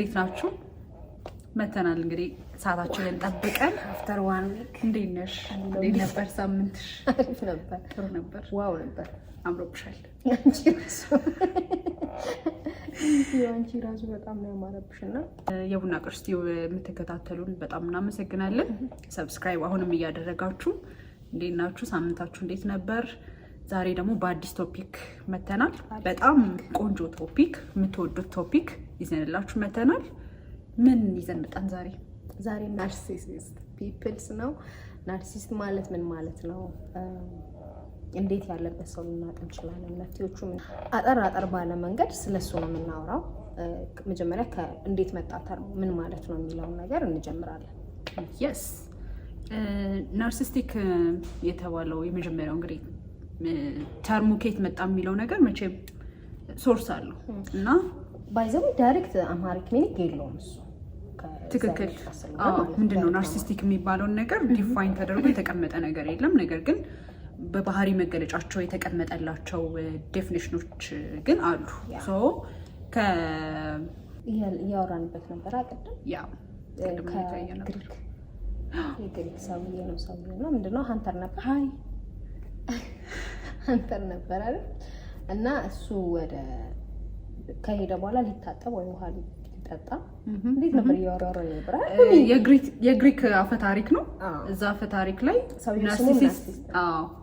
እንዴት ናችሁ? መተናል እንግዲህ ሰዓታችንን ጠብቀን አፍተር ዋን ዊክ። እንዴት ነሽ? እንዴት ነበር ሳምንትሽ? አሪፍ ነበር። ጥሩ ነበር። ዋው ነበር። አምሮብሻል። አንቺ ራሱ በጣም ነው ያማረብሽና የቡና ቁርስ የምትከታተሉን በጣም እናመሰግናለን። ሰብስክራይብ አሁንም እያደረጋችሁ እንዴት ናችሁ? ሳምንታችሁ እንዴት ነበር? ዛሬ ደግሞ በአዲስ ቶፒክ መተናል። በጣም ቆንጆ ቶፒክ፣ የምትወዱት ቶፒክ ይዘንላችሁ መተናል። ምን ይዘን መጣን ዛሬ? ዛሬ ናርሲሲስት ፒፕልስ ነው። ናርሲሲስት ማለት ምን ማለት ነው? እንዴት ያለበት ሰው ልናውቅ እንችላለን? መፍትሄዎቹ አጠር ባለ መንገድ ስለሱ ነው የምናወራው። መጀመሪያ እንዴት መጣተር ነው ምን ማለት ነው የሚለውን ነገር እንጀምራለን። የስ ናርሲስቲክ የተባለው የመጀመሪያው እንግዲህ ተርሙ ከየት መጣ የሚለው ነገር መቼም ሶርስ አለው እና ባይዘው ዳይሬክት አማሪክ ሚኒንግ የለውም እሱ። ትክክል። ምንድነው ናርሲስቲክ የሚባለውን ነገር ዲፋይን ተደርጎ የተቀመጠ ነገር የለም። ነገር ግን በባህሪ መገለጫቸው የተቀመጠላቸው ዴፊኒሽኖች ግን አሉ። ሶ እያወራንበት ነበር አይደል? ያ ከግሪክ የግሪክ ሰውዬ ነው ምንድነው ሀንተር ነበር። ሃይ ሀንተር ነበር አይደል? እና እሱ ወደ ከሄደ በኋላ ሊታጠብ ወይ ውሃ ሊጠጣ እንዴት ነበር እያወራረ ነበር? የግሪክ አፈ ታሪክ ነው። እዛ አፈ ታሪክ ላይ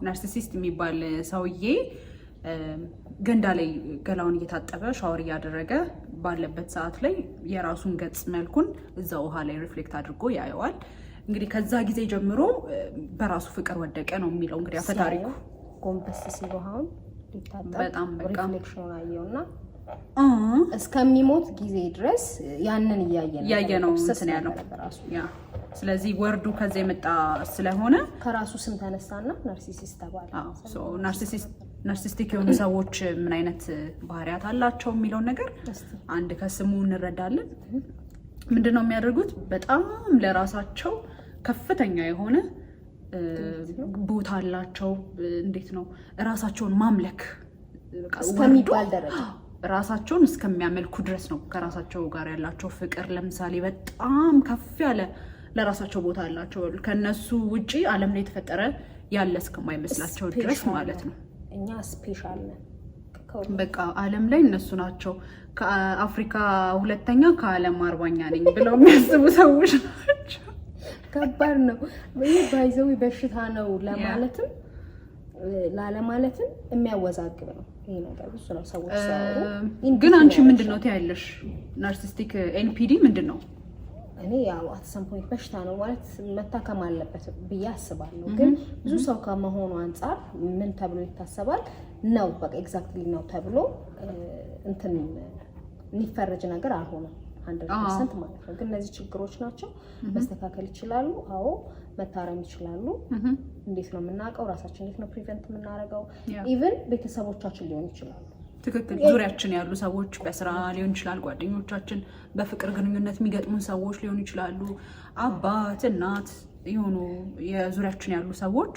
ናርሲሲስት የሚባል ሰውዬ ገንዳ ላይ ገላውን እየታጠበ ሻወር እያደረገ ባለበት ሰዓት ላይ የራሱን ገጽ መልኩን እዛ ውሃ ላይ ሪፍሌክት አድርጎ ያየዋል። እንግዲህ ከዛ ጊዜ ጀምሮ በራሱ ፍቅር ወደቀ ነው የሚለው እንግዲህ አፈ ታሪኩ። ጎንበስ ሲል ውሃውን ሊታጠብ በጣም ሪፍሌክሽኑን አየውና እስከሚሞት ጊዜ ድረስ ያንን እያየ ነው እንትን ያለው ራሱ። ያ ስለዚህ ወርዱ ከዛ የመጣ ስለሆነ ከራሱ ስም ተነሳና ናርሲሲስት ተባለ። ሶ ናርሲስቲክ የሆኑ ሰዎች ምን አይነት ባህሪያት አላቸው የሚለውን ነገር አንድ ከስሙ እንረዳለን። ምንድነው የሚያደርጉት? በጣም ለራሳቸው ከፍተኛ የሆነ ቦታ አላቸው። እንዴት ነው ራሳቸውን ማምለክ እስከሚባል ደረጃ ራሳቸውን እስከሚያመልኩ ድረስ ነው ከራሳቸው ጋር ያላቸው ፍቅር። ለምሳሌ በጣም ከፍ ያለ ለራሳቸው ቦታ አላቸው። ከነሱ ውጪ ዓለም ላይ የተፈጠረ ያለ እስከማይመስላቸው ድረስ ማለት ነው። እኛ ስፔሻል ነን። በቃ ዓለም ላይ እነሱ ናቸው። ከአፍሪካ ሁለተኛ ከዓለም 40ኛ ነኝ ብለው የሚያስቡ ሰዎች ናቸው። ከባድ ነው። ባይዘው በሽታ ነው ለማለትም ላለማለትም የሚያወዛግብ ነው ይሄ ነገር። ብዙ ነው ሰዎች ሲያወሩ። ግን አንቺ ምንድነው ታያለሽ? ናርሲስቲክ ኤንፒዲ ምንድነው? እኔ ያው አት ሰም ፖይንት በሽታ ነው ማለት መታከም አለበት ብዬ አስባለሁ። ግን ብዙ ሰው ከመሆኑ አንፃር ምን ተብሎ ይታሰባል ነው በቃ ኤግዛክትሊ ነው ተብሎ እንትን የሚፈረጅ ነገር አልሆነም 100% ማለት ነው። ግን እነዚህ ችግሮች ናቸው፣ መስተካከል ይችላሉ። አዎ መታረም ይችላሉ። እንዴት ነው የምናውቀው? ራሳችን እንዴት ነው ፕሪቨንት የምናደርገው? ኢቭን ቤተሰቦቻችን ሊሆን ይችላሉ። ትክክል። ዙሪያችን ያሉ ሰዎች በስራ ሊሆን ይችላል፣ ጓደኞቻችን፣ በፍቅር ግንኙነት የሚገጥሙን ሰዎች ሊሆኑ ይችላሉ፣ አባት እናት የሆኑ የዙሪያችን ያሉ ሰዎች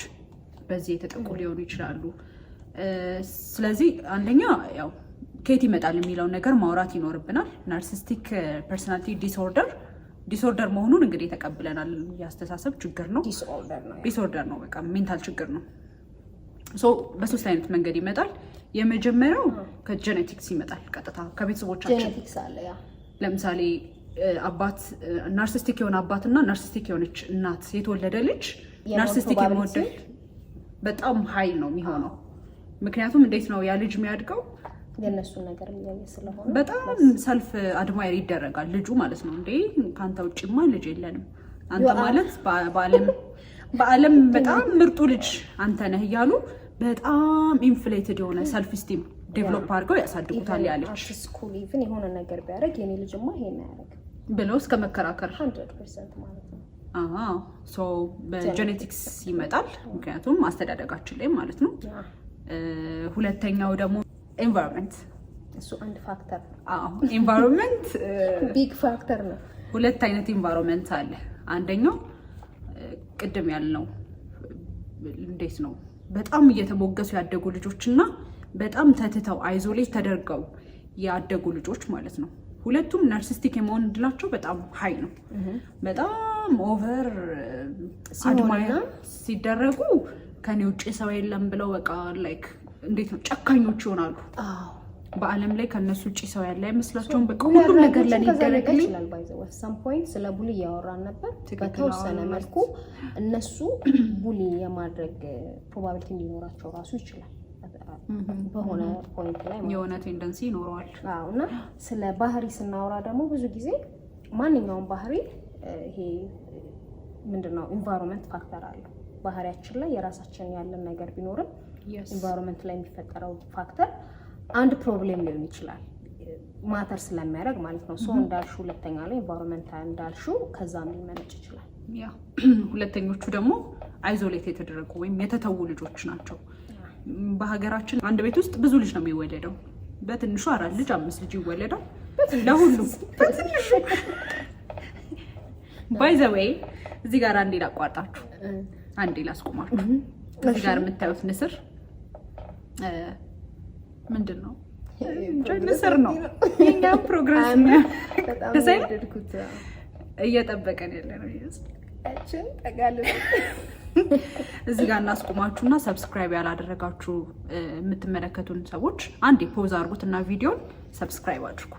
በዚህ የተጠቁ ሊሆኑ ይችላሉ። ስለዚህ አንደኛ ያው ከየት ይመጣል የሚለው ነገር ማውራት ይኖርብናል። ናርሲስቲክ ፐርሶናሊቲ ዲስኦርደር መሆኑን እንግዲህ ተቀብለናል። ያስተሳሰብ ችግር ነው፣ ዲስኦርደር ነው፣ በቃ ሜንታል ችግር ነው። ሶ በሶስት አይነት መንገድ ይመጣል። የመጀመሪያው ከጄኔቲክስ ይመጣል፣ ቀጥታ ከቤተሰቦቻችን። ጄኔቲክስ አለ። ያ ለምሳሌ አባት ናርሲስቲክ የሆነ አባትና ናርሲስቲክ የሆነች እናት የተወለደ ልጅ ናርሲስቲክ የመወደድ በጣም ሀይ ነው የሚሆነው። ምክንያቱም እንዴት ነው ያ ልጅ የሚያድገው? የነሱን ነገር የሚያየ ስለሆነ በጣም ሰልፍ አድማየር ይደረጋል ልጁ ማለት ነው። እንዴ ካንተ ውጪማ ልጅ የለንም፣ አንተ ማለት በዓለም በጣም ምርጡ ልጅ አንተ ነህ እያሉ በጣም ኢንፍሌትድ የሆነ ሰልፍ ስቲም ዴቨሎፕ አድርገው ያሳድጉታል። ያለች ስኩል ኢቭን የሆነ ነገር ቢያደርግ የኔ ልጅማ ይሄን ያደርግ ብለው እስከ መከራከር 100% ማለት ነው። ሶ በጄኔቲክስ ይመጣል፣ ምክንያቱም አስተዳደጋችን ላይ ማለት ነው። ሁለተኛው ደግሞ ኤንቫይሮንመንት፣ እሱ አንድ ፋክተር። ኤንቫይሮንመንት ቢግ ፋክተር ነው። ሁለት አይነት ኤንቫይሮንመንት አለ። አንደኛው ቅድም ያልነው እንዴት ነው በጣም እየተሞገሱ ያደጉ ልጆችና በጣም ተትተው አይዞሌት ተደርገው ያደጉ ልጆች ማለት ነው። ሁለቱም ናርሲስቲክ የመሆን እድላቸው በጣም ሀይ ነው። በጣም ኦቨር አድማየር ሲደረጉ ከኔ ውጭ ሰው የለም ብለው በቃ ላይክ እንዴት ነው ጨካኞች ይሆናሉ። በአለም ላይ ከነሱ ውጭ ሰው ያለ አይመስላቸውም። በቃ ሁሉም ነገር ለኔ ይደረግልኝ ይችላል። ባይዘው ሰም ፖይንት ስለ ቡሊ ያወራን ነበር። በተወሰነ መልኩ እነሱ ቡሊ የማድረግ ፕሮባቢሊቲ እንዲኖራቸው ራሱ ይችላል በሆነ ፖይንት ላይ የሆነ ቴንደንሲ ይኖረዋል። እና ስለ ባህሪ ስናወራ ደግሞ ብዙ ጊዜ ማንኛውም ባህሪ ይሄ ምንድነው ኢንቫይሮንመንት ፋክተር አለው። ባህሪያችን ላይ የራሳችን ያለን ነገር ቢኖርም ኢንቫይሮንመንት ላይ የሚፈጠረው ፋክተር አንድ ፕሮብሌም ሊሆን ይችላል ማተር ስለሚያደርግ ማለት ነው። ሶ እንዳልሹ ሁለተኛ ላይ ኢንቫይሮንመንት እንዳልሹ ከዛም ሊመነጭ ይችላል። ያ ሁለተኞቹ ደግሞ አይዞሌት የተደረጉ ወይም የተተዉ ልጆች ናቸው። በሀገራችን አንድ ቤት ውስጥ ብዙ ልጅ ነው የሚወለደው። በትንሹ 4 ልጅ 5 ልጅ ይወለዳል ለሁሉም በትንሹ። ባይ ዘ ዌይ እዚህ ጋር አንዴ ላቋርጣችሁ፣ አንዴ ላስቆማችሁ። እዚህ ጋር የምታዩት ንስር ምንድን ነው? ንስር ነው። የኛ ፕሮግረስ እየጠበቀን ያለ ነው። እዚህ ጋር እናስቆማችሁና ሰብስክራይብ ያላደረጋችሁ የምትመለከቱን ሰዎች አንዴ ፖዝ አድርጉትና ቪዲዮን ሰብስክራይብ አድርጉ።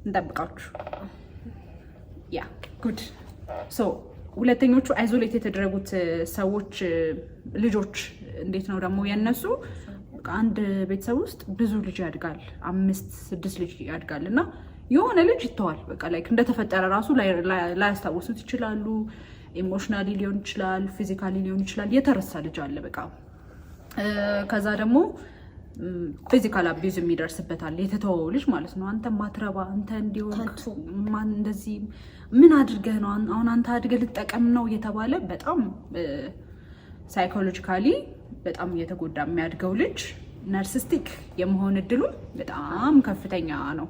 እንጠብቃችሁ። ያ ጉድ። ሶ ሁለተኞቹ አይዞሌት የተደረጉት ሰዎች ልጆች እንዴት ነው ደግሞ የነሱ አንድ ቤተሰብ ውስጥ ብዙ ልጅ ያድጋል፣ 5-6 ልጅ ያድጋል እና የሆነ ልጅ ይተዋል። በቃ ላይክ እንደተፈጠረ ራሱ ላያስታውሱት ይችላሉ። ኢሞሽናሊ ሊሆን ይችላል፣ ፊዚካሊ ሊሆን ይችላል። የተረሳ ልጅ አለ በቃ። ከዛ ደግሞ ፊዚካል አቢዩዝ የሚደርስበታል የተተወው ልጅ ማለት ነው። አንተ ማትረባ፣ አንተ እንዲሆን እንደዚህ ምን አድርገህ ነው አሁን አንተ አድገህ ልጠቀም ነው እየተባለ በጣም ሳይኮሎጂካሊ በጣም እየተጎዳ የሚያድገው ልጅ ናርሲስቲክ የመሆን እድሉ በጣም ከፍተኛ ነው።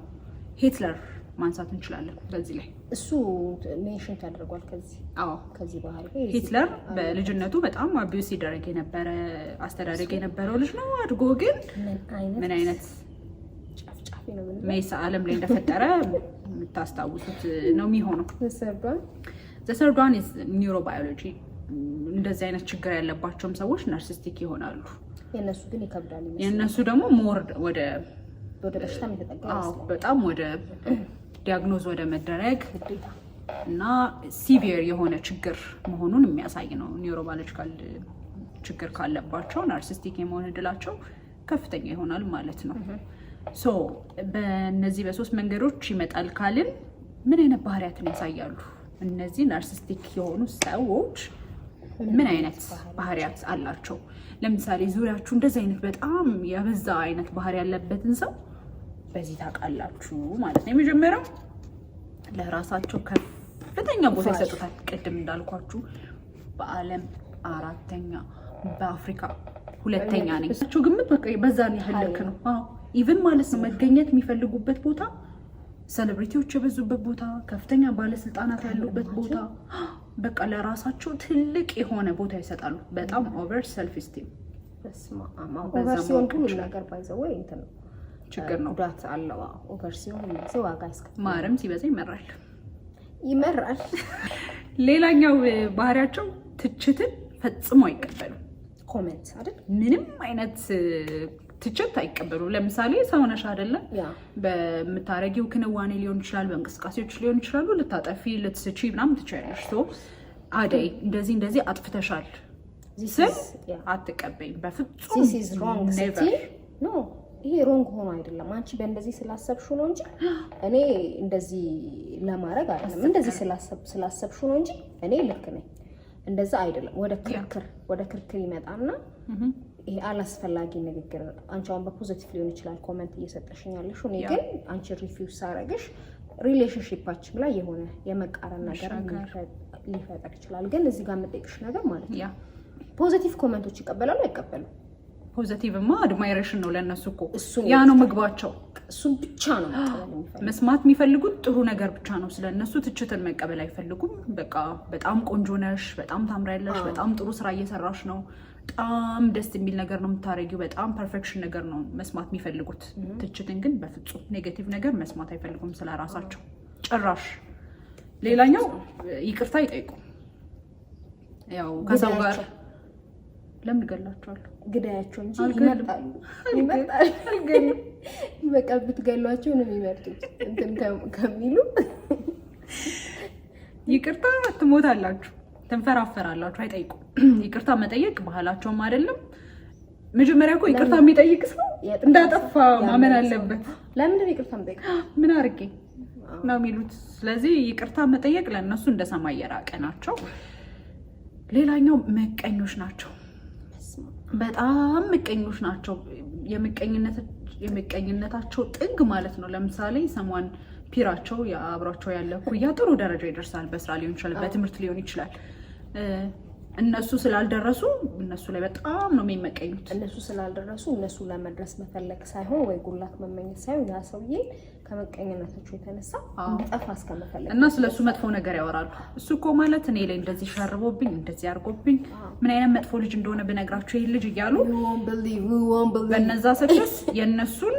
ሂትለር ማንሳት እንችላለን በዚህ ላይ። እሱ ሜንሽን ተደርጓል ከዚህ ባህል። ሂትለር በልጅነቱ በጣም አቢዩዝ ሲደረግ የነበረ አስተዳደግ የነበረው ልጅ ነው። አድጎ ግን ምን አይነት ጨፍጫፊ ነው ሜሳ ዓለም ላይ እንደፈጠረ የምታስታውሱት ነው የሚሆነው። ዘ ሰርድ ዋን ኢዝ ኒውሮባዮሎጂ። እንደዚህ አይነት ችግር ያለባቸውም ሰዎች ናርሲስቲክ ይሆናሉ። የነሱ ግን ይከብዳል። የነሱ ደግሞ ሞር ወደ በሽታ የሚተጠጋ በጣም ወደ ዲያግኖዝ ወደ መደረግ እና ሲቪየር የሆነ ችግር መሆኑን የሚያሳይ ነው። ኒውሮባዮሎጂካል ችግር ካለባቸው ናርሲስቲክ የመሆን እድላቸው ከፍተኛ ይሆናል ማለት ነው። ሶ በእነዚህ በ3 መንገዶች ይመጣል ካልን ምን አይነት ባህሪያትን ያሳያሉ? እነዚህ ናርሲስቲክ የሆኑ ሰዎች ምን አይነት ባህሪያት አላቸው? ለምሳሌ ዙሪያችሁ እንደዚህ አይነት በጣም የበዛ አይነት ባህሪ ያለበትን ሰው በዚህ ታውቃላችሁ ማለት ነው። የመጀመሪያው ለራሳቸው ከፍተኛ ቦታ ይሰጡታል። ቅድም እንዳልኳችሁ በዓለም 4ኛ፣ በአፍሪካ 2ኛ ነኝ። እሱ ግምት በቃ በዛን ያህል ልክ ነው። ኢቭን ማለት ነው መገኘት የሚፈልጉበት ቦታ ሴሌብሪቲዎች የበዙበት ቦታ፣ ከፍተኛ ባለስልጣናት ያሉበት ቦታ፣ በቃ ለራሳቸው ትልቅ የሆነ ቦታ ይሰጣሉ። በጣም ኦቨር ሰልፍ ስቲም ኦቨር ሲሆን ሁሉ ነገር ባይዘው እንትን ችግር ነው፣ ጉዳት አለው። ኦቨር ሲሆን ሰው ዋጋ ያስከፍላል። ማርም ሲበዛ ይመራል። ሌላኛው ባህሪያቸው ትችትን ፈጽሞ አይቀበሉ። ኮሜንት አይደል? ምንም አይነት ትችት አይቀበሉ። ለምሳሌ ሰው ነሽ አይደለም፣ በምታረጊው ክንዋኔ ሊሆን ይችላል፣ በእንቅስቃሴዎች ሊሆን ይችላሉ። ልታጠፊ ልትስቺ ምናምን ትችያለሽ። አደይ እንደዚህ አጥፍተሻል ስል አትቀበይም በፍጹም። ይሄ ሮንግ ሆኖ አይደለም። አንቺ በእንደዚህ ስላሰብሽው ነው እንጂ እኔ እንደዚህ ለማድረግ አይደለም። እንደዚህ ስላሰብሽው ነው እንጂ እኔ ልክ ነኝ። እንደዛ አይደለም። ወደ ክርክር ይመጣና ይሄ አላስፈላጊ ንግግር። አንቺ አሁን በፖዚቲቭ ሊሆን ይችላል ኮሜንት እየሰጠሽኝ ያለሽ፣ እኔ ግን አንቺ ሪፊውዝ ሳረግሽ ሪሌሽንሺፓችን ላይ የሆነ የመቃረን ነገር ሊፈጠር ይችላል። ግን እዚህ ጋር የምጠይቅሽ ነገር ማለት ነው ፖዚቲቭ ኮሜንቶች ይቀበላሉ አይቀበሉ? ፖዚቲቭማ አድማይሬሽን ነው ለነሱ እኮ ያ ነው ምግባቸው። እሱን ብቻ ነው መስማት የሚፈልጉት ጥሩ ነገር ብቻ ነው ስለነሱ። ትችትን መቀበል አይፈልጉም። በቃ በጣም ቆንጆ ነሽ፣ በጣም ታምራለሽ፣ በጣም ጥሩ ስራ እየሰራሽ ነው፣ በጣም ደስ የሚል ነገር ነው የምታረጊው፣ በጣም ፐርፌክሽን ነገር ነው መስማት የሚፈልጉት። ትችትን ግን በፍጹም ኔጌቲቭ ነገር መስማት አይፈልጉም ስለራሳቸው ጭራሽ። ሌላኛው ይቅርታ ይጠይቁ። ያው ከሰው ጋር ለምን ገላቸዋለሁ? ግዳያቸው እንጂ ይመርጣሉ። በቃ ብትገሏቸው ነው የሚመርጡት እንትን ከሚሉ ይቅርታ ትሞታላችሁ፣ ትንፈራፈራላችሁ። አይጠይቁ። ይቅርታ መጠየቅ ባህላቸውም አይደለም። መጀመሪያ እኮ ይቅርታ የሚጠይቅ ሰው እንዳጠፋ ማመን አለበት። ለምን ይቅርታ መጠየቅ ምን አድርጌ ነው የሚሉት። ስለዚህ ይቅርታ መጠየቅ ለእነሱ እንደ ሰማይ የራቀ ናቸው። ሌላኛው ምቀኞች ናቸው። በጣም ምቀኞች ናቸው። የምቀኝነታቸው ጥግ ማለት ነው። ለምሳሌ ሰሟን ፒራቸው አብሯቸው ያለ ኩያ ጥሩ ደረጃ ይደርሳል። በስራ ሊሆን ይችላል፣ በትምህርት ሊሆን ይችላል። እነሱ ስላልደረሱ እነሱ ላይ በጣም ነው የሚመቀኙት። እነሱ ስላልደረሱ እነሱ ለመድረስ መፈለግ ሳይሆን ወይ ጉላት መመኘት ሳይሆን ያ ሰውዬ ከመቀኝነታቸው የተነሳ እንዲጠፋ እስከመፈለግ እና ስለሱ መጥፎ ነገር ያወራሉ። እሱ እኮ ማለት እኔ ላይ እንደዚህ ሸርቦብኝ እንደዚህ አድርጎብኝ ምን አይነት መጥፎ ልጅ እንደሆነ ብነግራቸው ይሄ ልጅ እያሉ በነዛ ሰክስ የነሱን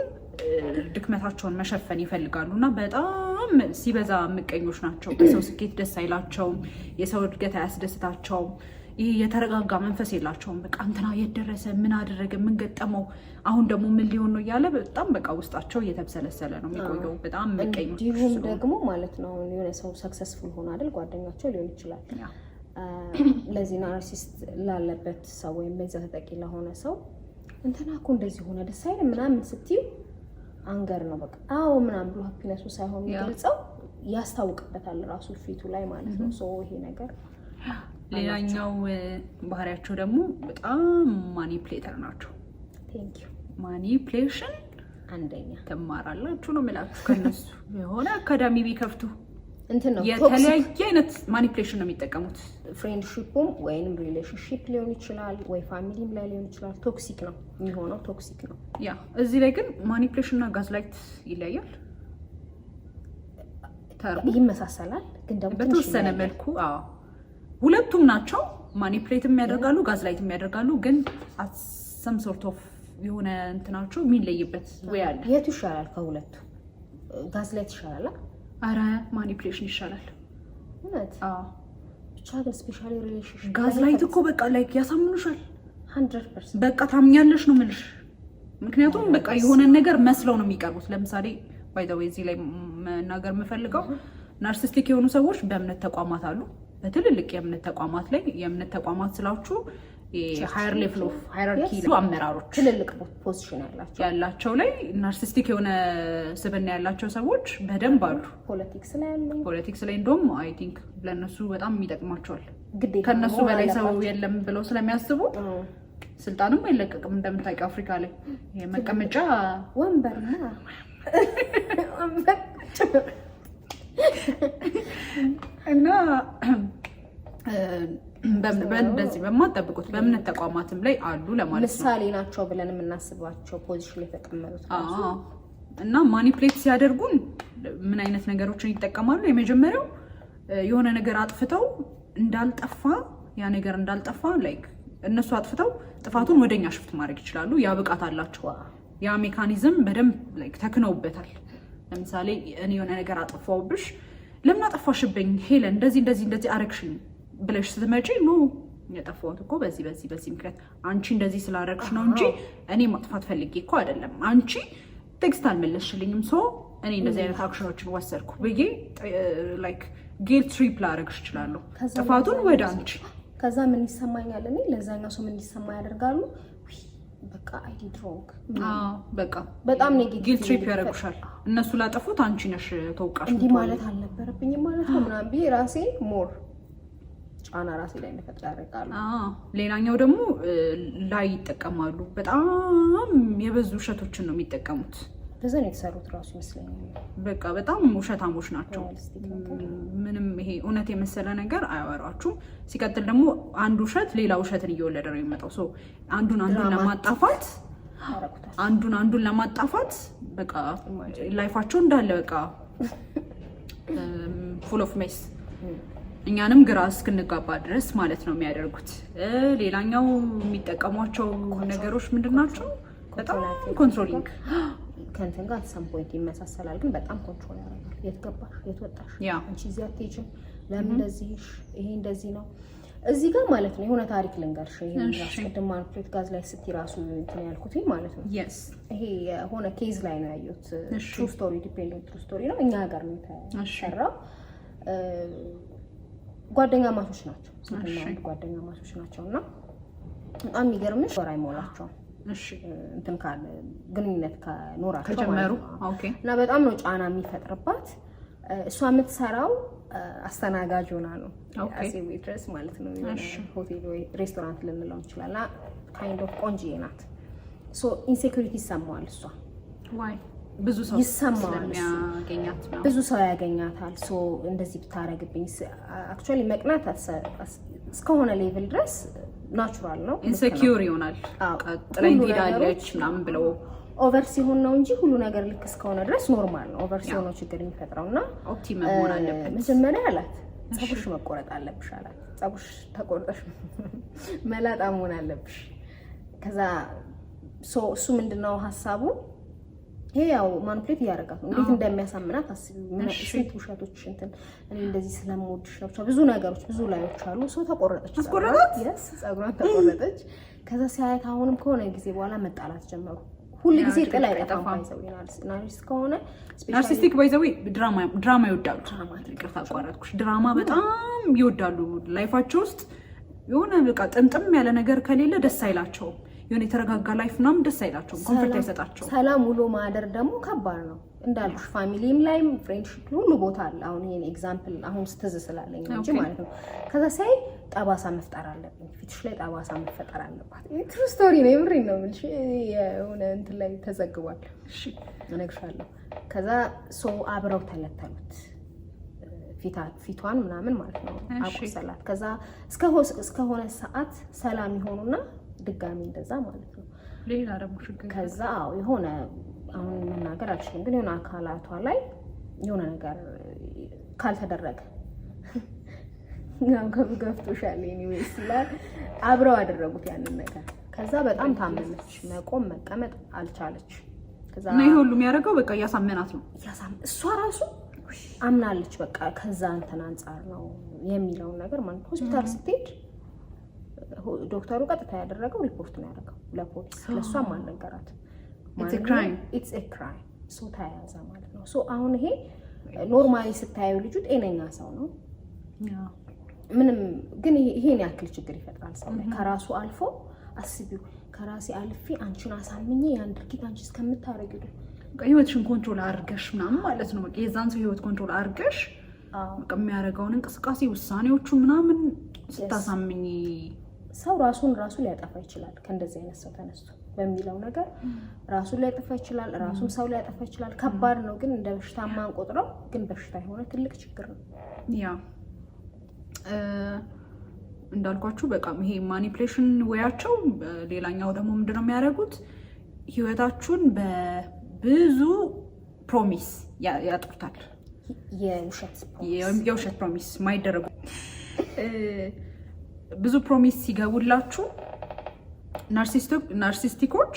ድክመታቸውን መሸፈን ይፈልጋሉ። እና በጣም ሲበዛ ምቀኞች ናቸው። በሰው ስኬት ደስ አይላቸውም። የሰው እድገት አያስደስታቸውም። ይሄ የተረጋጋ መንፈስ የላቸውም። በቃ እንትና የደረሰ ምን አደረገ ምን ገጠመው አሁን ደግሞ ምን ሊሆን ነው እያለ በጣም በቃ ውስጣቸው እየተብሰለሰለ ነው የሚቆየው። በጣም ምቀኞች። እንዲሁም ደግሞ ማለት ነው የሆነ ሰው ሰክሰስፉል ሆነ አይደል ጓደኛቸው ሊሆን ይችላል። ለዚህ ናርሲስት ላለበት ሰው ወይም ለዛ ተጠቂ ለሆነ ሰው እንትና እኮ እንደዚህ ሆነ ደስ አይልም ምናምን ስትዩ አንገር ነው በቃ አዎ ምናምን ብሎ ሃፒነሱ ሳይሆን የሚገልጸው ያስታውቅበታል ራሱ ፊቱ ላይ ማለት ነው። ሶ ይሄ ነገር ሌላኛው ባህሪያቸው ደግሞ በጣም ማኒፕሌተር ናቸው። ቴንክ ዩ ማኒፕሌሽን አንደኛ ተማራላችሁ ነው የምላችሁ። ከነሱ የሆነ አካዳሚ ቢከፍቱ እንትን ነው የተለያየ አይነት ማኒፕሌሽን ነው የሚጠቀሙት። ፍሬንድሺፕም ወይንም ሪሌሽንሺፕ ሊሆን ይችላል ወይ ፋሚሊም ላይ ሊሆን ይችላል። ቶክሲክ ነው የሚሆነው፣ ቶክሲክ ነው። ያ እዚህ ላይ ግን ማኒፕሌሽን እና ጋዝላይት ይለያል። ይመሳሰላል ግን ደግሞ በተወሰነ መልኩ አዎ ሁለቱም ናቸው። ማኒፕሌትም ያደርጋሉ፣ ጋዝላይትም ያደርጋሉ። ግን ሰም ሶርት ኦፍ የሆነ እንትናቸው የሚለይበት ወይ አለ። የቱ ይሻላል ከሁለቱ? ጋዝላይት ይሻላል? አረ ማኒፕሌሽን ይሻላል። እውነት? አዎ። ብቻ ግን ስፔሻሊ ሪሌሽንሺፕ ጋዝላይት እኮ በቃ ላይክ ያሳምኑሻል። 100% በቃ ታምኛለሽ ነው የምልሽ። ምክንያቱም በቃ የሆነ ነገር መስለው ነው የሚቀርቡት። ለምሳሌ ባይ ዘ ዌይ እዚህ ላይ መናገር የምፈልገው ናርሲስቲክ የሆኑ ሰዎች በእምነት ተቋማት አሉ። በትልልቅ የእምነት ተቋማት ላይ የእምነት ተቋማት ስላችሁ ሃየር ሌቭል ኦፍ ሃይራርኪ አመራሮች ትልልቅ ፖዚሽን ያላቸው ላይ ናርሲስቲክ የሆነ ስብዕና ያላቸው ሰዎች በደንብ አሉ። ፖለቲክስ ላይ እንደውም አይ ቲንክ ለነሱ በጣም ይጠቅማቸዋል። ከነሱ በላይ ሰው የለም ብለው ስለሚያስቡ ስልጣንም አይለቀቅም። እንደምታውቂው አፍሪካ ላይ የመቀመጫ ወንበርና እና በእንደዚህ በማጠብቁት በእምነት ተቋማትም ላይ አሉ ለማለት ነው። ምሳሌ ናቸው ብለን የምናስባቸው ፖዚሽን ላይ ተቀመጡት እና ማኒፕሌት ሲያደርጉን ምን አይነት ነገሮችን ይጠቀማሉ? የመጀመሪያው የሆነ ነገር አጥፍተው እንዳልጠፋ ያ ነገር እንዳልጠፋ ላይክ እነሱ አጥፍተው ጥፋቱን ወደኛ ሽፍት ማድረግ ይችላሉ። ያ ብቃት አላቸው። ያ ሜካኒዝም በደንብ ላይክ ተክነውበታል። ለምሳሌ እኔ የሆነ ነገር አጥፋውብሽ ለምን አጠፋሽብኝ ሄለን እንደዚህ አረግሽኝ ብለሽ ስትመጪ ኖ የጠፋሁት እኮ በዚህ ምክንያት አንቺ እንደዚህ ስላረግሽ ነው እንጂ እኔ ማጥፋት ፈልጌ እኮ አይደለም። አንቺ ቴክስት አልመለስሽልኝም ሶ እኔ እንደዚህ አይነት አክሽኖችን ወሰድኩ ብዬ ላይክ ጊልት ትሪፕ ላረግሽ እችላለሁ ጥፋቱን ወደ አንቺ። ከዛ ምን ይሰማኛል እኔ ለዛኛው ሰው ምን ይሰማ ያደርጋሉ። በቃ አይ ዲድ ሮንግ በቃ በጣም ኔጌቲቭ ጊልት ትሪፕ ያደርጉሻል። እነሱ ላጠፉት አንቺ ነሽ ተወቃሽ። እንዲህ ማለት አልነበረብኝም ማለት ነው ምናምን ብዬ ራሴ ሞር ጫና ራሴ ላይ እንደፈጠረ ያደርጋሉ። ሌላኛው ደግሞ ላይ ይጠቀማሉ። በጣም የበዙ ውሸቶችን ነው የሚጠቀሙት። በዘን የተሰሩት ራሱ ይመስለኛል። በቃ በጣም ውሸታሞች ናቸው። ምንም ይሄ እውነት የመሰለ ነገር አያወራችሁም። ሲቀጥል ደግሞ አንድ ውሸት ሌላ ውሸትን እየወለደ ነው የሚመጣው። ሶ አንዱን ለማጣፋት በቃ ላይፋቸው እንዳለ በቃ ፉል ኦፍ ሜስ እኛንም ግራ እስክንጋባ ድረስ ማለት ነው የሚያደርጉት። ሌላኛው የሚጠቀሟቸው ነገሮች ምንድን ናቸው? በጣም ኮንትሮሊንግ ከእንትን ጋር ሰም ፖይንት ይመሳሰላል፣ ግን በጣም ኮንትሮል ያደርጋል። የት ገባሽ፣ የት ወጣሽ፣ አንቺ እዚህ አትሄጂም፣ ለምን እንደዚህ፣ ይሄ እንደዚህ ነው እዚህ ጋር ማለት ነው። የሆነ ታሪክ ልንገርሽ። ይሄን አስቀድማ ማኒፕሌት ጋዝ ላይ ስትይ ራሱ እንትን ያልኩት ማለት ነው። ይሄ የሆነ ኬዝ ላይ ነው ያየሁት። ትሩ ስቶሪ ዲፔንዲንግ ትሩ ስቶሪ ነው። እኛ ሀገር ነው የተሰራው። ጓደኛ ማቾች ናቸው፣ ሴትና ወንድ ጓደኛ ማቾች ናቸው። እና በጣም የሚገርምሽ ወር አይሞላቸውም እንትን ካለ ግንኙነት ከኖራቸው ከጀመሩ። እና በጣም ነው ጫና የሚፈጥርባት። እሷ የምትሰራው አስተናጋጅ ሆና ነው፣ አሴ ዌትረስ ማለት ነው። ሆቴል ወይ ሬስቶራንት ልንለው እንችላለን። ካይንድ ኦፍ ቆንጆዬ ናት። ሶ ኢንሴኩሪቲ ይሰማዋል እሷ ብዙ ሰው ይሰማዋል፣ ብዙ ሰው ያገኛታል። ሶ እንደዚህ ብታረግብኝ አክቹዋሊ መቅናት እስከሆነ ሌቭል ድረስ ናቹራል ነው። ኢንሴኪዩር ይሆናል። ጥለኝ ሄዳለች ምናምን ብለው ኦቨር ሲሆን ነው እንጂ ሁሉ ነገር ልክ እስከሆነ ድረስ ኖርማል ነው። ኦቨር ሲሆን ነው ችግር የሚፈጥረውና ኦፕቲመም መሆን አለበት። መጀመሪያ አላት ፀጉርሽ መቆረጥ አለብሽ አላት። ፀጉርሽ ተቆርጠሽ መላጣ መሆን አለብሽ። ከዛ እሱ ምንድነው ሀሳቡ? ይሄ ያው ማኒፕሌት እያደረጋት ነው። እንዴት እንደሚያሳምናት አስቢ። ስንት ውሸቶች እንትን እኔ እንደዚህ ስለምወድሽ ነው፣ ብዙ ነገሮች ብዙ ላዮች አሉ። ሰው ተቆረጠች፣ ፀጉሯን ተቆረጠች። ከዛ ሲያየት አሁንም ከሆነ ጊዜ በኋላ መጣላት ጀመሩ። ሁሉ ጊዜ ጥላ አይጠፋም። ባይዘው ናርሲስት ከሆነ ናርሲስቲክ ባይዘው ድራማ ይወዳሉ። ይቅርታ አቋረጥኩሽ። ድራማ በጣም ይወዳሉ። ላይፋቸው ውስጥ የሆነ በቃ ጥምጥም ያለ ነገር ከሌለ ደስ አይላቸውም። የሆነ የተረጋጋ ላይፍ ምናምን ደስ አይላቸውም። ኮንፈርት አይሰጣቸውም። ሰላም ውሎ ማደር ደግሞ ከባድ ነው እንዳልኩሽ። ፋሚሊም ላይም ፍሬንድሺፕ ሁሉ ቦታ አለ። አሁን ይሄን ኤግዛምፕል አሁን ስትዝ ስላለኝ እንጂ ማለት ነው። ከዛ ሳይ ጠባሳ መፍጠር አለብኝ፣ ፊትሽ ላይ ጠባሳ መፈጠር አለባት። ትሩ ስቶሪ ነው፣ የምሬን ነው የምልሽ። የሆነ እንትን ላይ ተዘግቧል። እሺ እነግርሻለሁ። ከዛ አብረው ተለተሉት ፊቷን ምናምን ማለት ነው፣ አቆሰላት። ከዛ እስከሆነ ሰዓት ሰላም ይሆኑና ድጋሚ እንደዛ ማለት ነው። ሌላ ደግሞ ችግር ከዛ የሆነ አሁን መናገር አልችልም፣ ግን የሆነ አካላቷ ላይ የሆነ ነገር ካልተደረገ ያው ገብቶሻል። ኤኒዌይስ ይላል አብረው አደረጉት ያንን ነገር። ከዛ በጣም ታመመች፣ መቆም መቀመጥ አልቻለች። ከዛ ነው ይሄ ሁሉ የሚያደርገው በቃ እያሳመናት ነው። እሷ ራሱ አምናለች። በቃ ከዛ እንትን አንጻር ነው የሚለውን ነገር ማለት ሆስፒታል ስትሄድ ዶክተሩ ቀጥታ ያደረገው ሪፖርት ነው ያደረገው ለፖሊስ። ለሷም አልነገራት። ኢትስ ኤ ክራይም። ሶ ተያያዘ ማለት ነው። ሶ አሁን ይሄ ኖርማሊ ስታየው ልጁ ጤነኛ ሰው ነው ምንም፣ ግን ይሄን ያክል ችግር ይፈጥራል ሰው ላይ። ከራሱ አልፎ አስቢው፣ ከራሴ አልፌ አንቺን አሳምኜ ያን ድርጊት አንቺ እስከምታረጊ ድረስ ህይወትሽን ኮንትሮል አድርገሽ ምናምን ማለት ነው። በቃ የዛን ሰው ህይወት ኮንትሮል አድርገሽ በቃ የሚያደርገውን እንቅስቃሴ ውሳኔዎቹ ምናምን ስታሳምኝ ሰው ራሱን ሊያጠፋ ይችላል። ከእንደዚህ አይነት ሰው ተነስቶ በሚለው ነገር ራሱን ሊያጠፋ ይችላል፣ ራሱን ሰው ሊያጠፋ ይችላል። ከባድ ነው፣ ግን እንደ በሽታ ማንቆጥረው ግን በሽታ የሆነ ትልቅ ችግር ነው። ያ እንዳልኳችሁ በቃ ይሄ ማኒፕሌሽን ወያቸው። ሌላኛው ደግሞ ምንድነው የሚያደርጉት? ህይወታችሁን በብዙ ፕሮሚስ ያጥሩታል። የውሸት ፕሮሚስ ማይደረጉ ብዙ ፕሮሚስ ሲገቡላችሁ ናርሲስቲኮች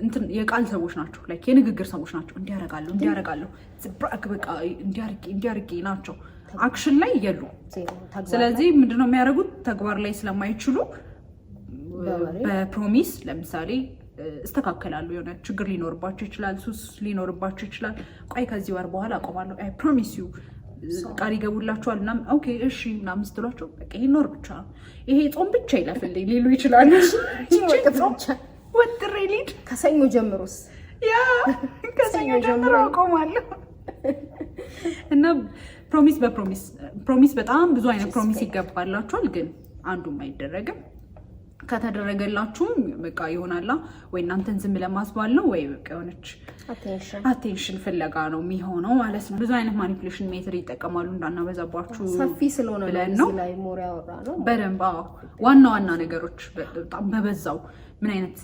እንትን የቃል ሰዎች ናቸው፣ ላይክ የንግግር ሰዎች ናቸው። እንዲያረጋለሁ በቃ እንዲያርቂ ናቸው። አክሽን ላይ የሉ። ስለዚህ ምንድነው የሚያደርጉት? ተግባር ላይ ስለማይችሉ በፕሮሚስ ለምሳሌ እስተካከላሉ። የሆነ ችግር ሊኖርባቸው ይችላል፣ ሱስ ሊኖርባቸው ይችላል። ቆይ ከዚህ ወር በኋላ አቆማለሁ፣ አይ ፕሮሚስ ዩ ቃል ይገቡላችኋል። ምናምን ኦኬ እሺ ምናምን ስትሏቸው በቃ ይሄ ኖር ብቻ ይሄ ጾም ብቻ ይለፍልኝ ሊሉ ይችላሉ። ወጥሬ ሊድ ከሰኞ ጀምሮስ ከሰኞ ጀምሮ አቆማለሁ። እና ፕሮሚስ በጣም ብዙ አይነት ፕሮሚስ ይገባላችኋል፣ ግን አንዱም አይደረግም። ከተደረገላችሁም በቃ ይሆናላ ወይ እናንተን ዝም ለማስባል ነው ወይ በቃ የሆነች አቴንሽን ፍለጋ ነው የሚሆነው ማለት ነው። ብዙ አይነት ማኒፑሌሽን ሜትር ይጠቀማሉ እንዳናበዛባችሁ ሰፊ ስለሆነ ነው ላይ ሞር ያወራ ነው በደንብ ዋና ዋና ነገሮች በጣም በበዛው ምን አይነት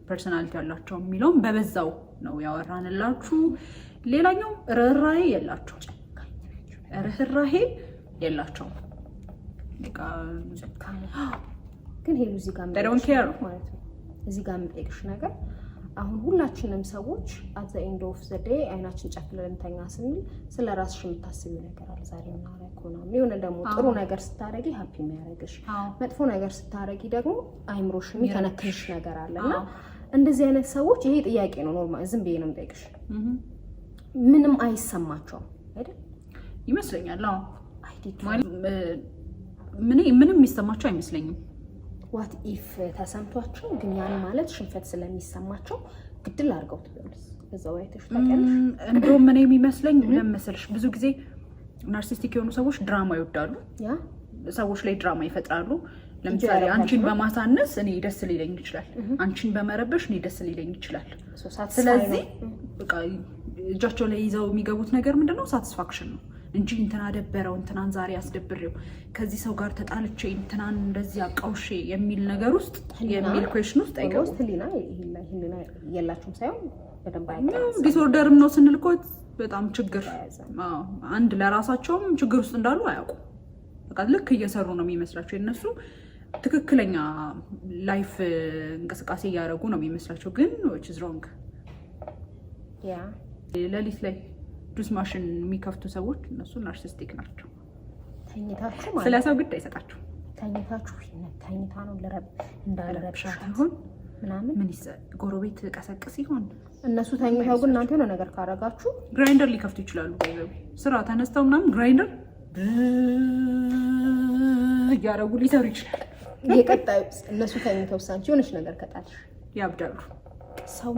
ፐርሰናሊቲ ያላቸው የሚለውም በበዛው ነው ያወራንላችሁ። ሌላኛው ርህራሄ የላቸው በቃ ግን ሄሉ እዚህ ጋር ማለት ነው እዚህ ጋር የምጠይቅሽ ነገር አሁን ሁላችንም ሰዎች at the end of the day አይናችን ጨፍነን እንተኛ ስንል ስለ ራስሽ የምታስቢው ነገር አለ። ዛሬ ምናምን ኢኮኖሚ የሆነ ደግሞ ጥሩ ነገር ስታረጊ ሃፒ የሚያደርግሽ፣ መጥፎ ነገር ስታረጊ ደግሞ አይምሮሽ የሚከነክንሽ ነገር አለና እንደዚህ አይነት ሰዎች ይሄ ጥያቄ ነው ኖርማል ዝም ብዬ ነው የምጠይቅሽ ምንም አይሰማቸውም አይደል ይመስለኛል። ምንም የሚሰማቸው አይመስለኝም። what if ተሰምቷቸው ግን ያን ማለት ሽንፈት ስለሚሰማቸው ግድል አድርገው ትበልስ በዛው አይተሽ ታውቂያለሽ። እንደውም ምን የሚመስለኝ ለምሳሌ ብዙ ጊዜ ናርሲስቲክ የሆኑ ሰዎች ድራማ ይወዳሉ። ሰዎች ላይ ድራማ ይፈጥራሉ። ለምሳሌ አንቺን በማሳነስ እኔ ደስ ሊለኝ ይችላል፣ አንቺን በመረበሽ እኔ ደስ ሊለኝ ይችላል። ስለዚህ በቃ እጃቸው ላይ ይዘው የሚገቡት ነገር ምንድነው? ሳቲስፋክሽን ነው እንጂ እንትና ደበረው እንትናን ዛሬ አስደብሬው ከዚህ ሰው ጋር ተጣልቼ እንትናን እንደዚህ አቃውሼ የሚል ነገር ውስጥ የሚል ኩዌሽን ውስጥ አይገቡም። ህሊና የላችሁም ሳይሆን በደንብ አይቀርም። ዲስኦርደርም ነው ስንል እኮ በጣም ችግር አንድ ለራሳቸውም ችግር ውስጥ እንዳሉ አያውቁም። በቃ ልክ እየሰሩ ነው የሚመስላቸው። የነሱ ትክክለኛ ላይፍ እንቅስቃሴ እያደረጉ ነው የሚመስላቸው፣ ግን which is wrong። ሌሊት ላይ ጁስ ማሽን የሚከፍቱ ሰዎች እነሱ ናርሲስቲክ ናቸው። ተኝታችሁ ማለት ስለሰው ግድ አይሰጣችሁ። ተኝታችሁ ተኝታ ነው እንዳለረብሻት ይሁን ምናምን ምን ጎረቤት ቀሰቅስ ይሆን እነሱ ተኝታው ግን እናንተ የሆነ ነገር ካረጋችሁ ግራይንደር ሊከፍቱ ይችላሉ። ስራ ተነስተው ምናምን ግራይንደር እያረጉ ሊሰሩ ይችላል። የቀጣዩ እነሱ ተኝተው ሳንቺ የሆነች ነገር ከጣልሽ ያብዳሉ። ሰው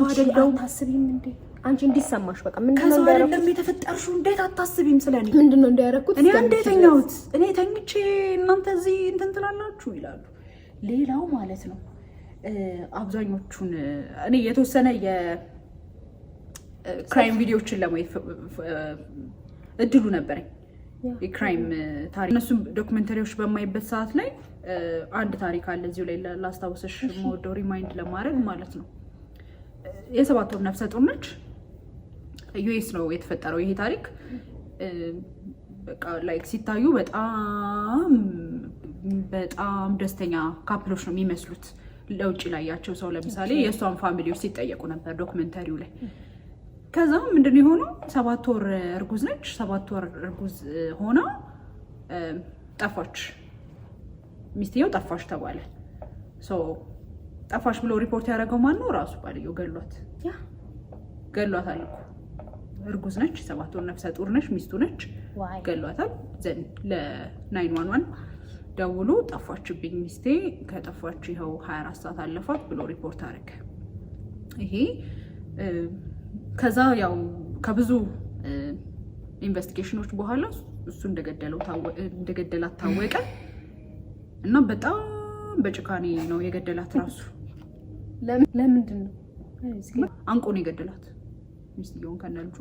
አይደለም ታስቢም እንዴ አንቺ እንዲሰማሽ በቃ ምንድነው እንዳያረኩት የተፈጠርሽው? እንዴት አታስቢም ስለኔ? ምንድነው እንዳያረኩት? እኔ እንዴት ተኛሁት? እኔ ተኝቼ እናንተ እዚህ እንትን ትላላችሁ ይላሉ። ሌላው ማለት ነው አብዛኞቹን እኔ የተወሰነ የክራይም ቪዲዮዎችን ለማየት እድሉ ነበረኝ። የክራይም ታሪክ እነሱም ዶክመንተሪዎች በማይበት ሰዓት ላይ አንድ ታሪክ አለ እዚሁ ላይ ላስታውሰሽ የምወደው ሪማይንድ ለማድረግ ማለት ነው። የ7 ወር ነፍሰ ጡር ነች። ዩኤስ ነው የተፈጠረው ይሄ ታሪክ። በቃ ላይክ ሲታዩ በጣም ደስተኛ ካፕሎች ነው የሚመስሉት ለውጭ ላይ ያቸው ሰው። ለምሳሌ የእሷን ፋሚሊዎች ሲጠየቁ ነበር ዶክመንተሪው ላይ። ከዛ ምንድን የሆነው 7 ወር እርጉዝ ነች። 7 ወር እርጉዝ ሆና ጠፋች። ሚስትየው ጠፋች ተባለ። ጠፋች ብሎ ሪፖርት ያደረገው ማን ነው? ራሱ ባልየው ገሏታል እኮ። እርጉዝ ነች፣ 7 ወር ነፍሰ ጡር ነች፣ ሚስቱ ነች፣ ገሏታል። ዘንድ ለ911 ደውሎ ጠፋችብኝ ሚስቴ፣ ከጠፋች ይኸው 24 ሰዓት አለፋት ብሎ ሪፖርት አደረገ። ይሄ ከዛ ያው ከብዙ ኢንቨስቲጌሽኖች በኋላ እሱ እንደገደላት ታወቀ እና በጣም በጭካኔ ነው የገደላት። ራሱ ለምንድን ነው አንቆ ነው የገደላት ሚስትየውን ከነልጁ።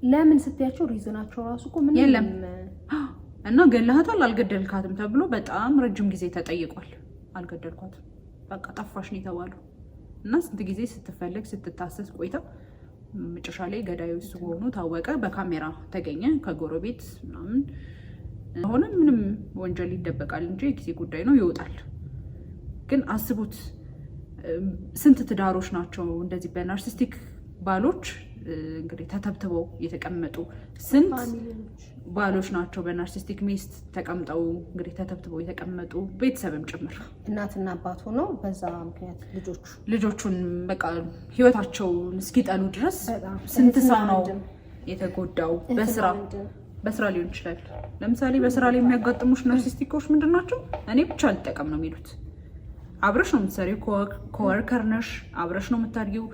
ለምን ስትያቸው ሪዝናቸው ራሱ እኮ ምን የለም እና ገለሃታል አልገደልካትም ተብሎ በጣም ረጅም ጊዜ ተጠይቋል። አልገደልኳትም በቃ ጠፋሽ ነው የተባለው እና ስንት ጊዜ ስትፈልግ ስትታሰስ ቆይታ መጨረሻ ላይ ገዳዩ እሱ ሆኖ ታወቀ። በካሜራ ተገኘ ከጎረቤት ምናምን ሆነ። ምንም ወንጀል ይደበቃል እንጂ የጊዜ ጉዳይ ነው፣ ይወጣል። ግን አስቡት ስንት ትዳሮች ናቸው እንደዚህ በናርሲስቲክ ባሎች እንግዲህ ተተብትበው የተቀመጡ ልጆች ባሎች ናቸው በናርሲስቲክ ሚስት ተቀምጠው እንግዲህ ተተብትበው የተቀመጡ ቤተሰብም ጭምር እናትና አባት ሆነው በዛ ምክንያት ልጆቹን በቃ ህይወታቸውን እስኪጠሉ ድረስ ስንት ሰው ነው የተጎዳው። በስራ ሊሆን ይችላል። ለምሳሌ በስራ ላይ የሚያጋጥሙሽ ናርሲስቲኮች ምንድን ናቸው? እኔ ብቻ ልጠቀም ነው የሚሉት። አብረሽ ነው የምትሰሪው፣ ኮወርከር ነሽ፣ አብረሽ ነው የምታድጊው፣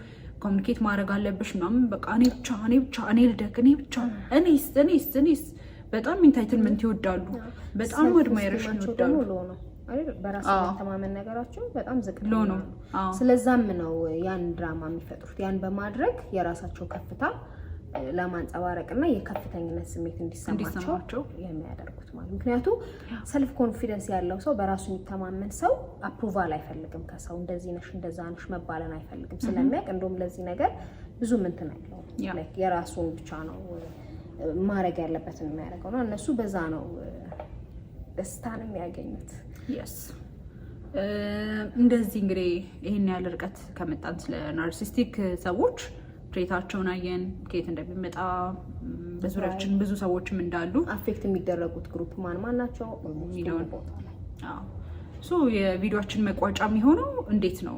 ኮሚኒኬት ማድረግ አለብሽ ምናምን። በቃ እኔ ብቻ እኔ ልደግ፣ እኔ ብቻ እኔስ በጣም ኢንታይትልመንት ይወዳሉ። በጣም አድማይሬሽን ይወዳሉ። አይደል በራስ መተማመን ነገራቸው በጣም ዝቅተኛ ነው። ስለዛም ነው ያን ድራማ የሚፈጥሩት ያን በማድረግ የራሳቸው ከፍታ ለማንጸባረቅና የከፍተኝነት ስሜት እንዲሰማቸው የሚያደርጉት ማለት ምክንያቱም ሰልፍ ኮንፊደንስ ያለው ሰው በራሱ የሚተማመን ሰው አፕሩቫል አይፈልግም ከሰው እንደዚህ ነሽ እንደዛ ነሽ መባለን አይፈልግም ስለሚያውቅ እንደውም ለዚህ ነገር ብዙ እንትን አይለው ላይክ የራሱን ብቻ ነው ማድረግ ያለበትን የሚያደርገው ነው እነሱ በዛ ነው ደስታን የሚያገኙት yes እንደዚህ እንግዲህ ይሄን ያለ ርቀት ከመጣን ስለ ናርሲስቲክ ሰዎች ትሬታቸውን አየን ከየት እንደሚመጣ በዙሪያችን ብዙ ሰዎችም እንዳሉ አፌክት የሚደረጉት ግሩፕ ማን ናቸው ሚሊዮን ሶ የቪዲዮአችን መቋጫ የሚሆነው እንዴት ነው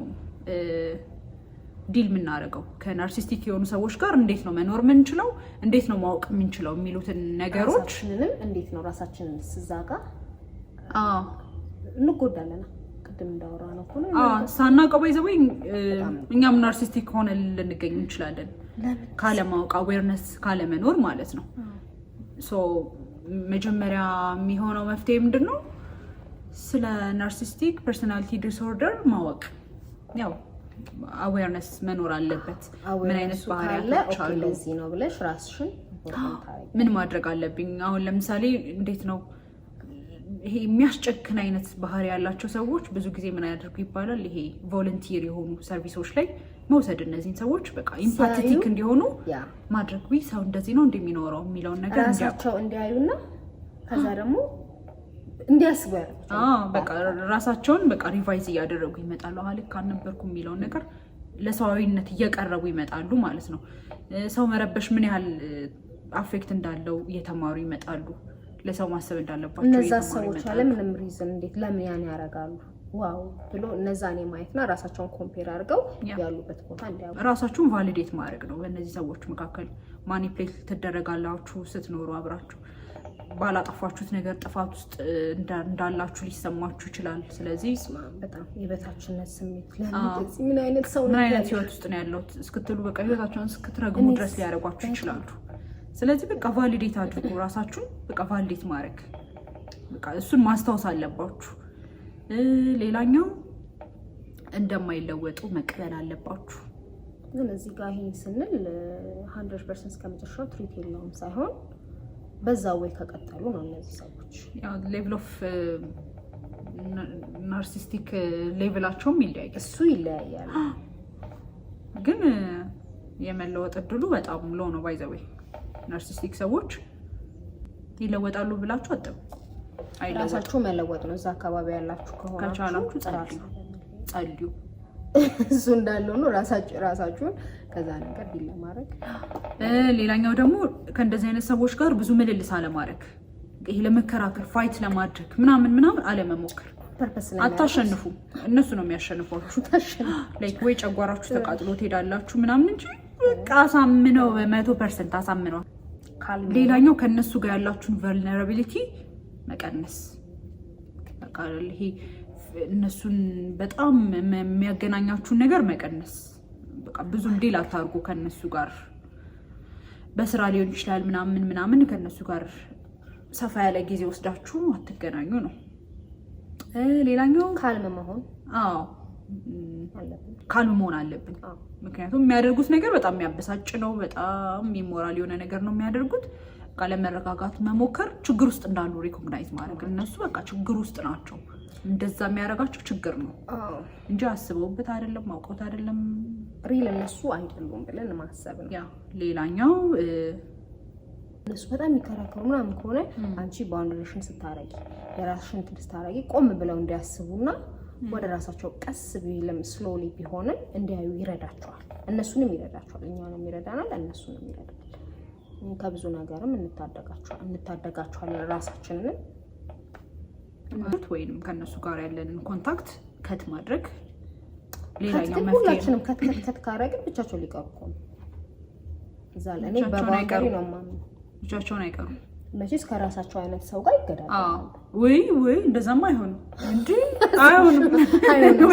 ዲል የምናደርገው ከናርሲስቲክ የሆኑ ሰዎች ጋር እንዴት ነው መኖር የምንችለው እንዴት ነው ማወቅ የምንችለው የሚሉትን ነገሮች ራሳችንንም እንዴት ነው ራሳችንን ስዛጋ እንጎዳለን ቅድም እንዳወራ ነው ሆነ ሳናውቀው ባይዘው እኛም ናርሲስቲክ ሆነ ልንገኝ እንችላለን ካለማወቅ አዌርነስ ካለመኖር ማለት ነው ሶ መጀመሪያ የሚሆነው መፍትሄ ምንድነው ስለ ናርሲስቲክ ፐርሰናሊቲ ዲስኦርደር ማወቅ ያው አዌርነስ መኖር አለበት ምን አይነት ባህሪያቶች አሉ ለዚህ ነው ብለሽ ራስሽን ምን ማድረግ አለብኝ አሁን ለምሳሌ እንዴት ነው ይሄ የሚያስጨክን አይነት ባህሪ ያላቸው ሰዎች ብዙ ጊዜ ምን ያደርጉ ይባላል ይሄ ቮለንቲር የሆኑ ሰርቪሶች ላይ መውሰድ እነዚህን ሰዎች በቃ ኢምፓቲክ እንዲሆኑ ማድረግ ሰው እንደዚህ ነው እንደሚኖረው የሚለውን ነገር ራሳቸው እንዲያዩና ከዛ ደግሞ እንዲያስቡ በቃ ራሳቸውን በቃ ሪቫይዝ እያደረጉ ይመጣሉ አልክ አልነበርኩ የሚለውን ነገር ለሰዋዊነት እየቀረቡ ይመጣሉ ማለት ነው ሰው መረበሽ ምን ያህል አፌክት እንዳለው እየተማሩ ይመጣሉ ለሰው ማሰብ እንዳለባቸው እነዛ ሰዎች ለምንም ሪዝን እንዴት ለምን ያን ያረጋሉ ዋው ብሎ እነዛን የማየትና ራሳቸውን ኮምፔር አድርገው ያሉበት ቦታ እንዲያው ራሳችሁን ቫሊዴት ማድረግ ነው በእነዚህ ሰዎች መካከል ማኒፕሌት ትደረጋላችሁ ስትኖሩ አብራችሁ ባላጠፋችሁት ነገር ጥፋት ውስጥ እንዳላችሁ ሊሰማችሁ ይችላል ስለዚህ በጣም የበታችነት ስሜት ለምን ምን አይነት ሰው ነው ምን አይነት ህይወት ውስጥ ነው ያለው እስክትሉ በቃ ህይወታችሁን እስክትረግሙ ድረስ ሊያደርጓችሁ ይችላሉ ስለዚህ በቃ ቫሊዴት አድርጉ ራሳችሁን በቃ ቫሊዴት ማድረግ በቃ እሱን ማስታወስ አለባችሁ ሌላኛው እንደማይለወጡ መቀበል አለባችሁ ግን እዚህ ጋር ይሄን ስንል 100% እስከመጨረሻው ትሪት የለውም ሳይሆን በዛው ወይ ከቀጠሉ ነው እነዚህ ሰዎች ያው ሌቭል ኦፍ ናርሲስቲክ ሌቭላቸውም ይለያያል እሱ ይለያያል ግን የመለወጥ እድሉ በጣም ሎ ነው ባይ ዘ ወይ ናርሲስቲክ ሰዎች ይለወጣሉ ብላችሁ አጥቡ ራሳችሁ መለወጥ ነው እዛ አካባቢ ያላችሁ ከሆነ ከቻላችሁ ጸልዩ እሱ እንዳለው ነው ራሳችሁን ከዛ ነገር ዲል ለማድረግ ሌላኛው ደግሞ ከእንደዚህ አይነት ሰዎች ጋር ብዙ ምልልስ አለማድረግ ይሄ ለመከራከር ፋይት ለማድረግ ምናምን አለመሞከር አታሸንፉ እነሱ ነው የሚያሸንፏችሁ ላይክ ወይ ጨጓራችሁ ተቃጥሎ ትሄዳላችሁ ምናምን እንጂ በቃ አሳምነው 100% አሳምነው ሌላኛው ከነሱ ጋር ያላችሁን ቨልነራቢሊቲ መቀነስ በቃ ይሄ እነሱን በጣም የሚያገናኛችሁን ነገር መቀነስ በቃ ብዙ ዲል አታርጉ ከነሱ ጋር በስራ ሊሆን ይችላል ምናምን ከነሱ ጋር ሰፋ ያለ ጊዜ ወስዳችሁ አትገናኙ ነው ሌላኛው ካልም መሆን ካልም መሆን አለብን ምክንያቱም የሚያደርጉት ነገር በጣም የሚያበሳጭ ነው በጣም ኢሞራል የሆነ ነገር ነው የሚያደርጉት ቃለ መረጋጋት መሞከር ችግር ውስጥ እንዳሉ ሪኮግናይዝ ማድረግ እነሱ በቃ ችግር ውስጥ ናቸው እንደዛ የሚያረጋቸው ችግር ነው እንጂ አስበውበት አይደለም አውቀውት አይደለም ሪል እነሱ አይደሉም ብለን ማሰብ ነው ያ ሌላኛው እነሱ በጣም የሚከራከሩ ምናምን ከሆነ አንቺ ባውንደሪሽን ስታረጊ የራስሽን ትስታረጊ ቆም ብለው እንዲያስቡና ወደ ራሳቸው ቀስ ቢልም ስሎሊ ቢሆንም እንዲያዩ ይረዳቸዋል እነሱንም ይረዳቸዋል እኛንም ይረዳናል እነሱንም ይረዳል ከብዙ ነገርም እንታደጋቸዋለን ራሳችንን ወይንም ከነሱ ጋር ያለንን ኮንታክት ከት ማድረግ ሌላኛው መፍትሄ ሁላችንም ከት ካረግን ብቻቸው ሊቀሩ ነው እዛ ለኔ በባህሪ ነው ማምነው ብቻቸውን አይቀሩ መቼስ ከራሳቸው አይነት ሰው ጋር ይገዳሉ ወይ እንደዛማ አይሆንም እንዴ አይሆንም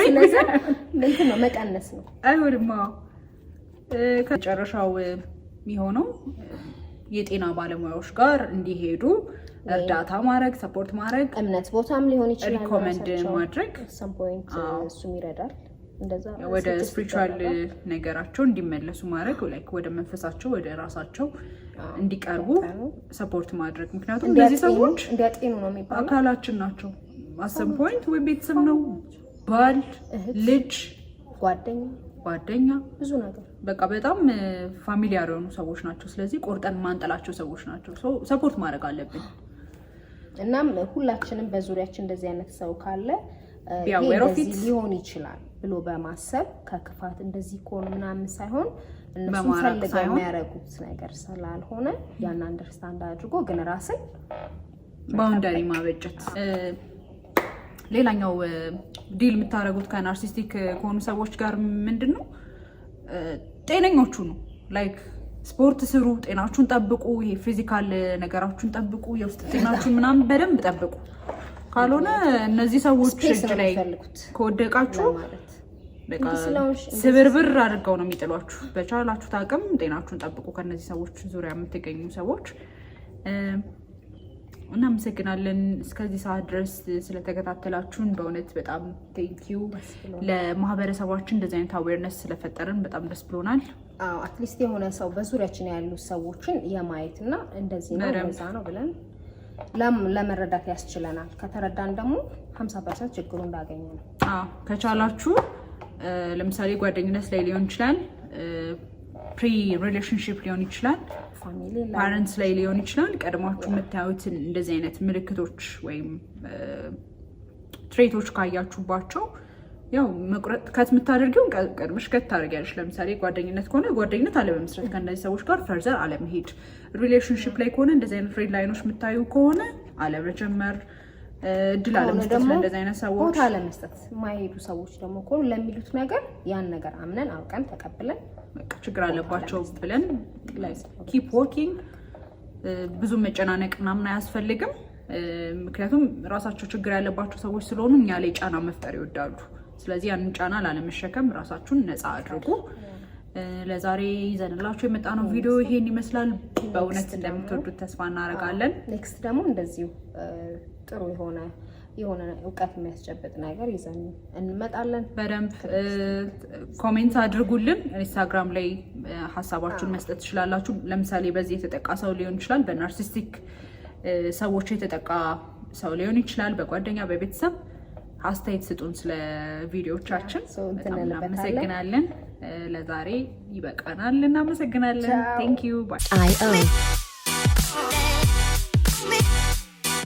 ስለዚህ እንትን ነው መቀነስ ነው አይሆንም ከጨረሻው የሚሆነው የጤና ባለሙያዎች ጋር እንዲሄዱ እርዳታ ማድረግ ሰፖርት ማድረግ እምነት ቦታም ሊሆን ይችላል ሪኮመንድ ማድረግ some point እሱም ይረዳል እንደዛ ወደ ስፒሪቹዋል ነገራቸው እንዲመለሱ ማድረግ ላይክ ወደ መንፈሳቸው ወደ ራሳቸው እንዲቀርቡ ሰፖርት ማድረግ ምክንያቱም እንደዚህ ሰዎች እንዲያጤኑ ነው የሚባለው አካላችን ናቸው at some point ወይ ቤተሰብ ነው ባል ልጅ ጓደኛ ብዙ ነገር በቃ በጣም ፋሚሊያር የሆኑ ሰዎች ናቸው ስለዚህ ቆርጠን ማንጠላቸው ሰዎች ናቸው ሰፖርት ማድረግ አለብን እናም ሁላችንም በዙሪያችን እንደዚህ አይነት ሰው ካለ እንደዚህ ሊሆን ይችላል ብሎ በማሰብ ከክፋት እንደዚህ ኮን ምናምን ሳይሆን እነሱ ፈልገው የሚያረጉት ነገር ስላልሆነ ያን አንደርስታንድ አድርጎ ግን ራስን ባውንደሪ ማበጀት ሌላኛው ዲል የምታረጉት ከናርሲስቲክ ከሆኑ ሰዎች ጋር ምንድነው ጤነኞቹ ነው ላይክ ስፖርት ስሩ ጤናችሁን ጠብቁ ይሄ ፊዚካል ነገራችሁን ጠብቁ የውስጥ ጤናችሁን ምናምን በደንብ ጠብቁ ካልሆነ እነዚህ ሰዎች እጅ ላይ ከወደቃችሁ በቃ ስብርብር አድርገው ነው የሚጥሏችሁ በቻላችሁ ታቅም ጤናችሁን ጠብቁ ከነዚህ ሰዎች ዙሪያ የምትገኙ ሰዎች እናመሰግናለን እስከዚህ ሰዓት ድረስ ስለተከታተላችሁን በእውነት በጣም ቴንኪዩ ለማህበረሰባችን እንደዚህ አይነት አዌርነስ ስለፈጠርን በጣም ደስ ብሎናል አትሊስት የሆነ ሰው በዙሪያችን ያሉ ሰዎችን የማየትና እንደዚህ ነው እንደዛ ነው ብለን ለመረዳት ያስችለናል ከተረዳን ደግሞ 50% ችግሩ እንዳገኘ ነው ከቻላችሁ ለምሳሌ ጓደኝነት ላይ ሊሆን ይችላል ፕሪ ሪሌሽንሺፕ ሊሆን ይችላል ፓረንትስ ላይ ሊሆን ይችላል ቀድማችሁ የምታዩትን እንደዚህ አይነት ምልክቶች ወይም ትሬቶች ካያችሁባቸው ያው መቁረጥ ከትምታደርጊው ቀድመሽ ከታደርጊያለሽ ለምሳሌ ጓደኝነት ከሆነ ጓደኝነት አለመመስረት ከእነዚህ ሰዎች ጋር ፈርዘር አለመሄድ ሪሌሽንሺፕ ላይ ከሆነ እንደዚህ አይነት ሬድ ላይኖች የምታዩ ከሆነ አለመጀመር እድል አለመስጠት ለእንደዚህ አይነት ሰዎች ቦታ አለመስጠት የማይሄዱ ሰዎች ደግሞ እኮ ለሚሉት ነገር ያን ነገር አምነን አውቀን ተቀብለን ችግር አለባቸው ብለን ኪፕ ወርኪንግ ብዙ መጨናነቅ ምናምን አያስፈልግም ምክንያቱም ራሳቸው ችግር ያለባቸው ሰዎች ስለሆኑ እኛ ላይ ጫና መፍጠር ይወዳሉ ስለዚህ ያንን ጫና ላለመሸከም ራሳችሁን ነፃ አድርጉ ለዛሬ ይዘንላችሁ የመጣነው ቪዲዮ ይሄን ይመስላል በእውነት እንደምትወዱት ተስፋ እናደርጋለን ኔክስት ደግሞ እንደዚሁ ጥሩ የሆነ እውቀት የሚያስጨብጥ ነገር ይዘን እንመጣለን በደንብ ኮሜንት አድርጉልን ኢንስታግራም ላይ ሐሳባችሁን መስጠት ትችላላችሁ ለምሳሌ በዚህ የተጠቃ ሰው ሊሆን ይችላል በናርሲስቲክ ሰዎች የተጠቃ ሰው ሊሆን ይችላል በጓደኛ በቤተሰብ አስተያየት ስጡን ስለ ቪዲዮቻችን እናመሰግናለን ለዛሬ ይበቃናል እናመሰግናለን ቴንክ ዩ ባይ